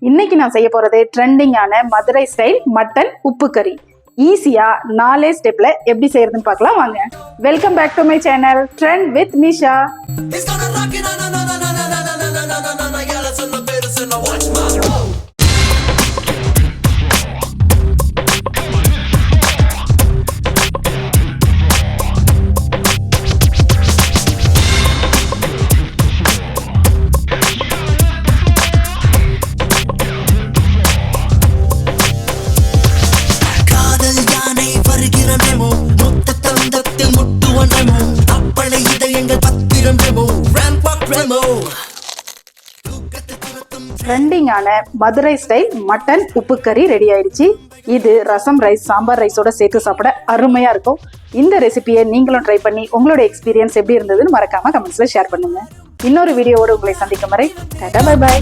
இன்னைக்கு நான் செய்ய போறது ட்ரெண்டிங்கான மதுரை ஸ்டைல் மட்டன் உப்பு கறி. ஈஸியா 4 ஸ்டெப்ல எப்படி செய்யறதுன்னு பார்க்கலாம் வாங்க. Welcome back to my channel trend with Nisha. ட்ரெண்டிங்கான மதுரை ஸ்டைல் மட்டன் உப்பு கறி ரெடி ஆயிடுச்சு. இது ரசம் ரைஸ், சாம்பார் ரைஸோட சேர்த்து சாப்பிட அருமையா இருக்கும். இந்த ரெசிபியை நீங்களும் ட்ரை பண்ணி உங்களோட எக்ஸ்பீரியன்ஸ் எப்படி இருந்ததுன்னு மறக்காம கமெண்ட்ஸ்ல ஷேர் பண்ணுங்க. இன்னொரு வீடியோவோட உங்களை சந்திக்கும் வரை டாடா பை பை.